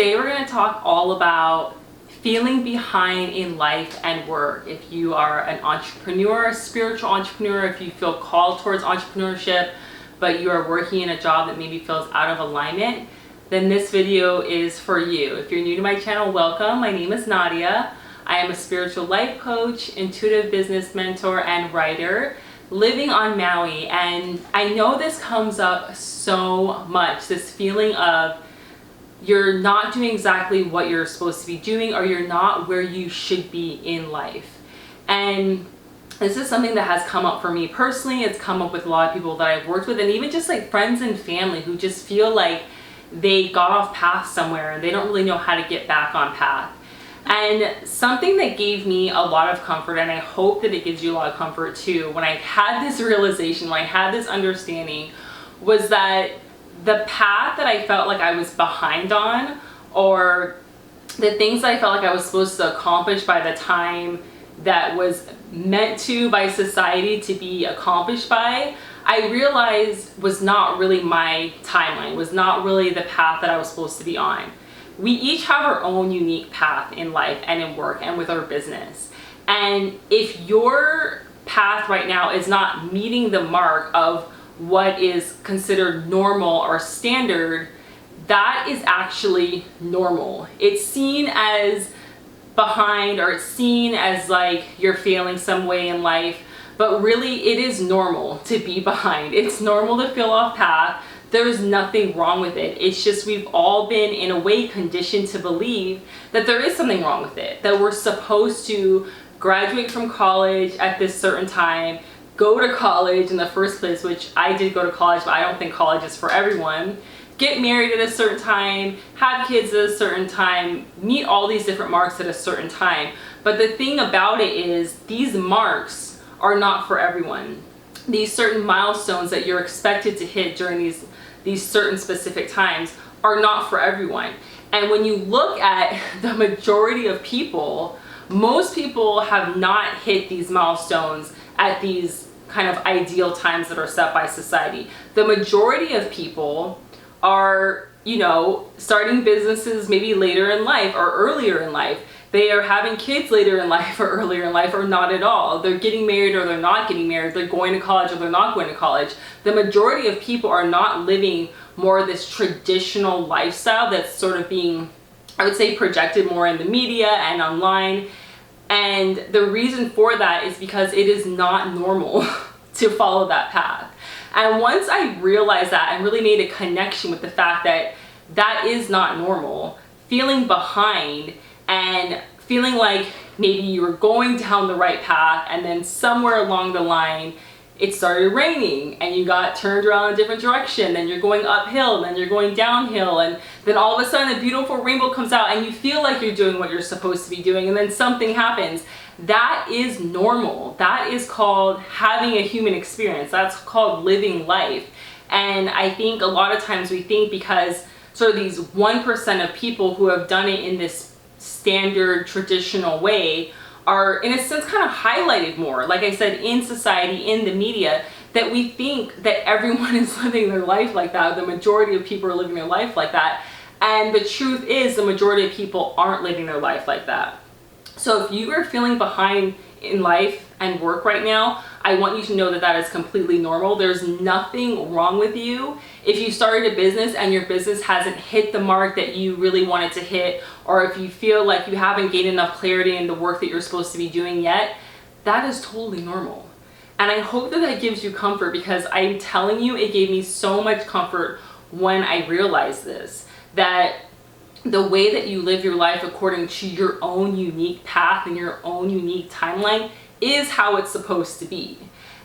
today we're going to talk all about feeling behind in life and work. If you are an entrepreneur, a spiritual entrepreneur, if you feel called towards entrepreneurship, but you are working in a job that maybe feels out of alignment, then this video is for you. If you're new to my channel, welcome. My name is Nadia. I am a spiritual life coach, intuitive business mentor, and writer living on Maui. And I know this comes up so much, this feeling of you're not doing exactly what you're supposed to be doing, or you're not where you should be in life. And this is something that has come up for me personally. It's come up with a lot of people that I've worked with, and even just like friends and family who just feel like they got off path somewhere and they don't really know how to get back on path. And something that gave me a lot of comfort, and I hope that it gives you a lot of comfort too, when I had this realization, when I had this understanding, was that the path that I felt like I was behind on, or the things that I felt like I was supposed to accomplish by the time that was meant to by society to be accomplished by, I realized was not really my timeline, was not really the path that I was supposed to be on. We each have our own unique path in life and in work and with our business. And if your path right now is not meeting the mark of what is considered normal or standard, that is actually normal. It's seen as behind, or it's seen as like you're failing some way in life, but really it is normal to be behind. It's normal to feel off path. There's nothing wrong with it. It's just we've all been in a way conditioned to believe that there is something wrong with it, that we're supposed to graduate from college at this certain time, go to college in the first place, which I did go to college, but I don't think college is for everyone. Get married at a certain time, have kids at a certain time, meet all these different marks at a certain time. But the thing about it is these marks are not for everyone. These certain milestones that you're expected to hit during these certain specific times are not for everyone. And when you look at the majority of people, most people have not hit these milestones at these kind of ideal times that are set by society. The majority of people are, starting businesses maybe later in life or earlier in life. They are having kids later in life or earlier in life, or not at all. They're getting married or they're not getting married. They're going to college or they're not going to college. The majority of people are not living more of this traditional lifestyle that's sort of being, I would say, projected more in the media and online. And the reason for that is because it is not normal to follow that path. And once I realized that and really made a connection with the fact that that is not normal, feeling behind and feeling like maybe you were going down the right path and then somewhere along the line it started raining and you got turned around a different direction, then you're going uphill, then you're going downhill, and then all of a sudden a beautiful rainbow comes out and you feel like you're doing what you're supposed to be doing, and then something happens. That is normal. That is called having a human experience. That's called living life. And I think a lot of times we think because sort of these 1% of people who have done it in this standard traditional way are in a sense kind of highlighted more, like I said, in society, in the media, that we think that everyone is living their life like that. The majority of people are living their life like that. And the truth is the majority of people aren't living their life like that. So if you are feeling behind in life and work right now, I want you to know that that is completely normal. There's nothing wrong with you. If you started a business and your business hasn't hit the mark that you really wanted to hit, or if you feel like you haven't gained enough clarity in the work that you're supposed to be doing yet, that is totally normal. And I hope that that gives you comfort, because I'm telling you, it gave me so much comfort when I realized this, that the way that you live your life according to your own unique path and your own unique timeline is how it's supposed to be.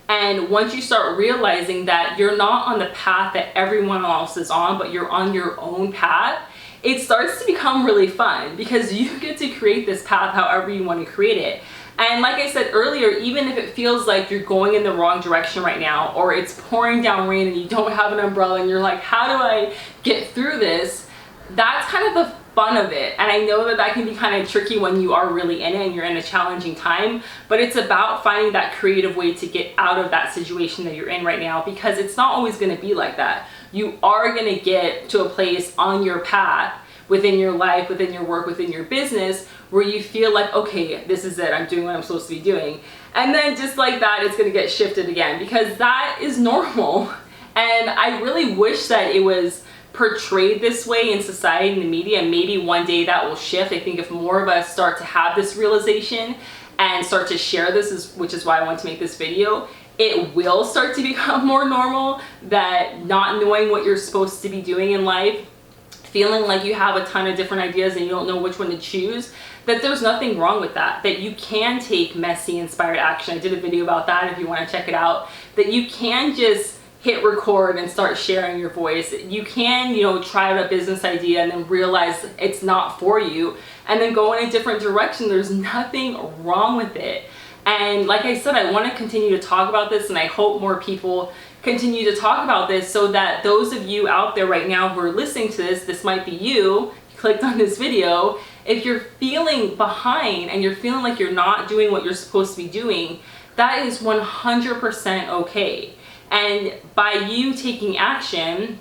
And once you start realizing that you're not on the path that everyone else is on, but you're on your own path, it starts to become really fun, because you get to create this path however you want to create it. And like I said earlier, even if it feels like you're going in the wrong direction right now, or it's pouring down rain and you don't have an umbrella and you're like, how do I get through this? That's kind of the fun of it. And I know that that can be kind of tricky when you are really in it and you're in a challenging time, but it's about finding that creative way to get out of that situation that you're in right now, because it's not always going to be like that. You are going to get to a place on your path within your life, within your work, within your business, where you feel like, okay, this is it, I'm doing what I'm supposed to be doing. And then just like that, it's gonna get shifted again, because that is normal. And I really wish that it was portrayed this way in society and the media, and maybe one day that will shift. I think if more of us start to have this realization and start to share this, which is why I want to make this video, it will start to become more normal, that not knowing what you're supposed to be doing in life, feeling like you have a ton of different ideas and you don't know which one to choose, that there's nothing wrong with that, that you can take messy, inspired action. I did a video about that if you want to check it out, that you can just hit record and start sharing your voice. You can, try out a business idea and then realize it's not for you and then go in a different direction. There's nothing wrong with it. And like I said, I want to continue to talk about this, and I hope more people continue to talk about this, so that those of you out there right now who are listening to this might be you clicked on this video. If you're feeling behind and you're feeling like you're not doing what you're supposed to be doing, that is 100% okay. And by you taking action,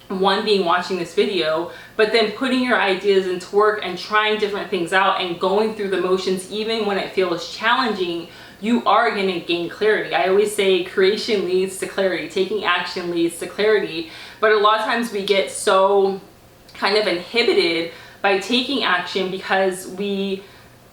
one being watching this video, but then putting your ideas into work and trying different things out and going through the motions, even when it feels challenging, you are going to gain clarity. I always say creation leads to clarity, taking action leads to clarity. But a lot of times we get so kind of inhibited by taking action because we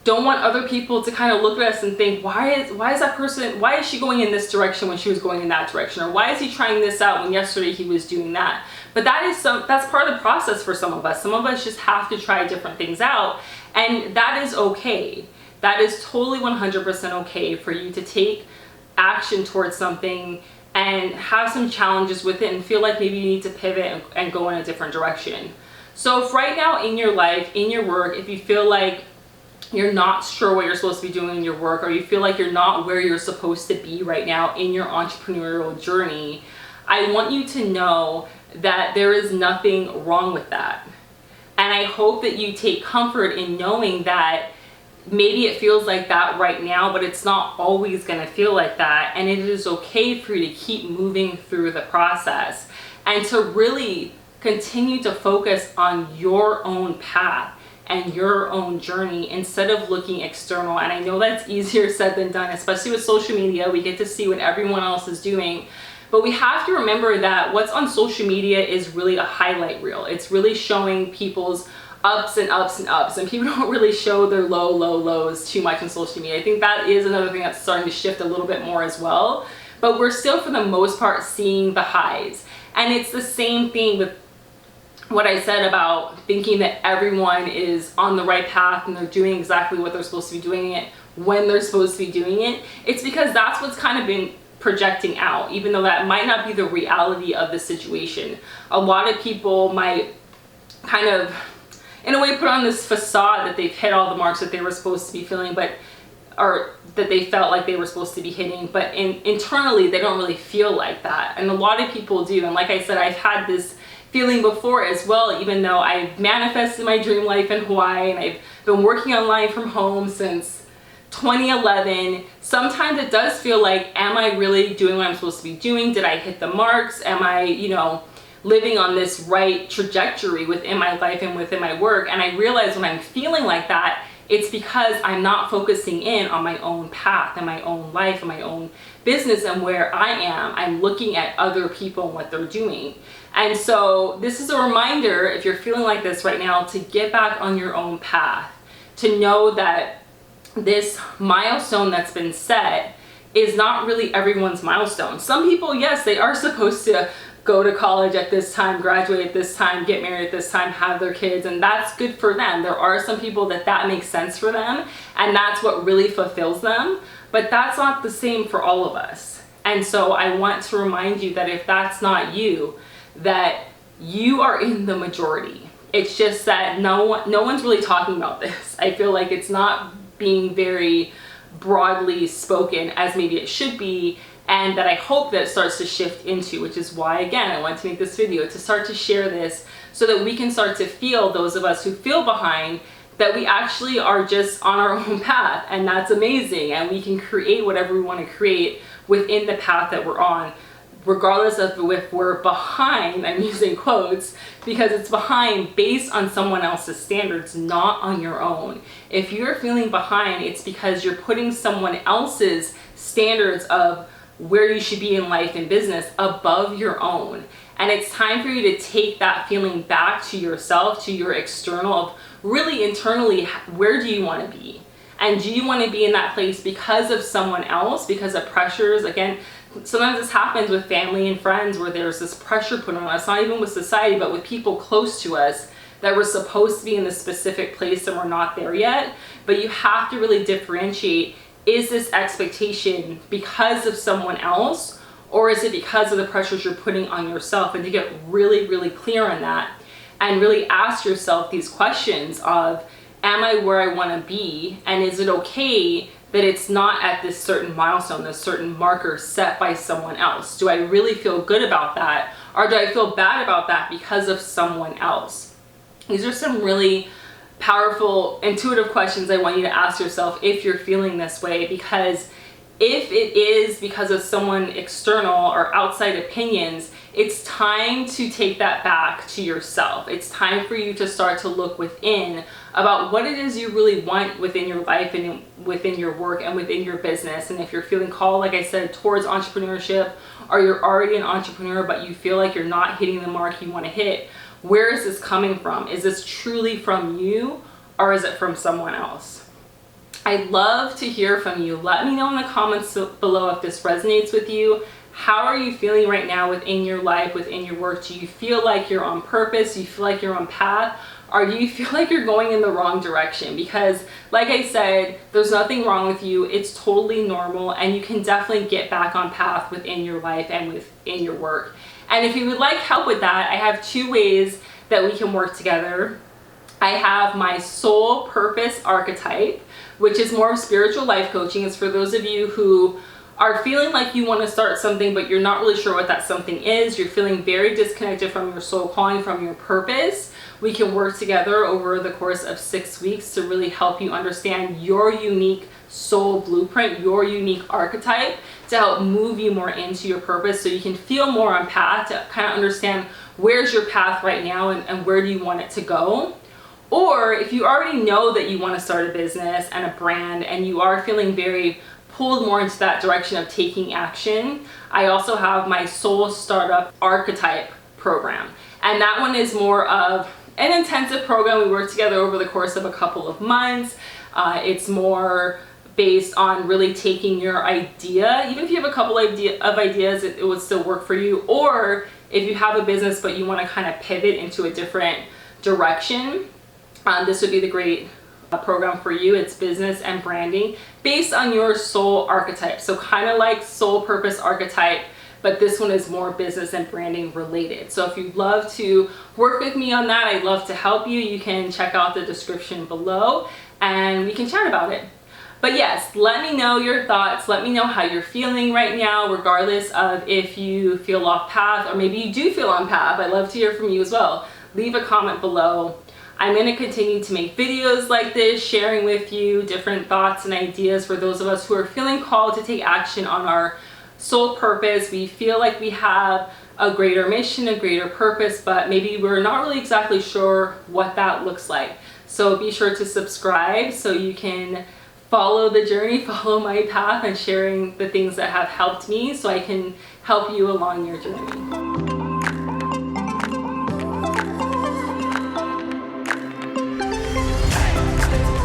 don't want other people to kind of look at us and think, why is that person, why is she going in this direction when she was going in that direction? Or why is he trying this out when yesterday he was doing that? But that's part of the process for some of us. Some of us just have to try different things out, and that is okay. That is totally 100% okay for you to take action towards something and have some challenges with it and feel like maybe you need to pivot and go in a different direction. So if right now in your life, in your work, if you feel like you're not sure what you're supposed to be doing in your work, or you feel like you're not where you're supposed to be right now in your entrepreneurial journey, I want you to know that there is nothing wrong with that. And I hope that you take comfort in knowing that maybe it feels like that right now, but it's not always going to feel like that. And it is okay for you to keep moving through the process and to really continue to focus on your own path and your own journey instead of looking external. And I know that's easier said than done, especially with social media. We get to see what everyone else is doing, but we have to remember that what's on social media is really a highlight reel. It's really showing people's ups and ups and ups, and people don't really show their lows too much on social media. I think that is another thing that's starting to shift a little bit more as well, but we're still for the most part seeing the highs. And it's the same thing with what I said about thinking that everyone is on the right path and they're doing exactly what they're supposed to be doing it when they're supposed to be doing it. It's because that's what's kind of been projecting out, even though that might not be the reality of the situation. A lot of people might kind of, in a way, put on this facade that they've hit all the marks that they were supposed to be feeling, or that they felt like they were supposed to be hitting, but internally they don't really feel like that. And a lot of people do. And like I said, I've had this feeling before as well, even though I've manifested my dream life in Hawaii and I've been working online from home since 2011. Sometimes it does feel like, am I really doing what I'm supposed to be doing? Did I hit the marks? Am I, living on this right trajectory within my life and within my work? And I realize when I'm feeling like that, it's because I'm not focusing in on my own path and my own life and my own business and where I am. I'm looking at other people and what they're doing. And so this is a reminder, if you're feeling like this right now, to get back on your own path, to know that this milestone that's been set is not really everyone's milestone. Some people, yes, they are supposed to go to college at this time, graduate at this time, get married at this time, have their kids, and that's good for them. There are some people that makes sense for them, and that's what really fulfills them, but that's not the same for all of us. And so I want to remind you that if that's not you, that you are in the majority. It's just that no one's really talking about this. I feel like it's not being very broadly spoken as maybe it should be, and that I hope that it starts to shift into, which is why, again, I want to make this video, to start to share this so that we can start to feel, those of us who feel behind, that we actually are just on our own path, and that's amazing, and we can create whatever we want to create within the path that we're on. regardless of if we're behind, I'm using quotes, because it's behind based on someone else's standards, not on your own. If you're feeling behind, it's because you're putting someone else's standards of where you should be in life and business above your own. And it's time for you to take that feeling back to yourself, to your external, of really internally, where do you want to be? And do you want to be in that place because of someone else, because of pressures? Again, sometimes this happens with family and friends where there's this pressure put on us, not even with society, but with people close to us, that we're supposed to be in this specific place and we're not there yet. But you have to really differentiate, is this expectation because of someone else, or is it because of the pressures you're putting on yourself? And to get really, really clear on that and really ask yourself these questions of, am I where I want to be? And is it okay that it's not at this certain milestone, this certain marker set by someone else? Do I really feel good about that? Or do I feel bad about that because of someone else? These are some really powerful, intuitive questions I want you to ask yourself if you're feeling this way, because if it is because of someone external or outside opinions, it's time to take that back to yourself. It's time for you to start to look within about what it is you really want within your life and within your work and within your business. And if you're feeling called, like I said, towards entrepreneurship, or you're already an entrepreneur but you feel like you're not hitting the mark you want to hit, where is this coming from? Is this truly from you, or is it from someone else? I'd love to hear from you. Let me know in the comments below if this resonates with you. How are you feeling right now within your life, within your work? Do you feel like you're on purpose? Do you feel like you're on path? Or do you feel like you're going in the wrong direction? Because like I said, there's nothing wrong with you. It's totally normal, and you can definitely get back on path within your life and within your work. And if you would like help with that, I have 2 ways that we can work together. I have my Soul Purpose Archetype, which is more of spiritual life coaching. It's for those of you who are feeling like you want to start something, but you're not really sure what that something is. You're feeling very disconnected from your soul calling, from your purpose. We can work together over the course of 6 weeks to really help you understand your unique soul blueprint, your unique archetype, to help move you more into your purpose so you can feel more on path, to kind of understand where's your path right now and where do you want it to go. Or if you already know that you want to start a business and a brand and you are feeling very pulled more into that direction of taking action, I also have my Soul Startup Archetype program. And that one is more of an intensive program. We work together over the course of a couple of months. It's more based on really taking your idea. Even if you have a couple of ideas, it would still work for you. Or if you have a business but you want to kind of pivot into a different direction, this would be the great program for you. It's business and branding based on your soul archetype. So kind of like Soul Purpose Archetype, but this one is more business and branding related. So if you'd love to work with me on that, I'd love to help you. You can check out the description below and we can chat about it. But yes, let me know your thoughts. Let me know how you're feeling right now, regardless of if you feel off path or maybe you do feel on path. I'd love to hear from you as well. Leave a comment below. I'm going to continue to make videos like this, sharing with you different thoughts and ideas for those of us who are feeling called to take action on our soul purpose. We feel like we have a greater mission, a greater purpose, but maybe we're not really exactly sure what that looks like. So be sure to subscribe so you can follow the journey, follow my path, and sharing the things that have helped me so I can help you along your journey.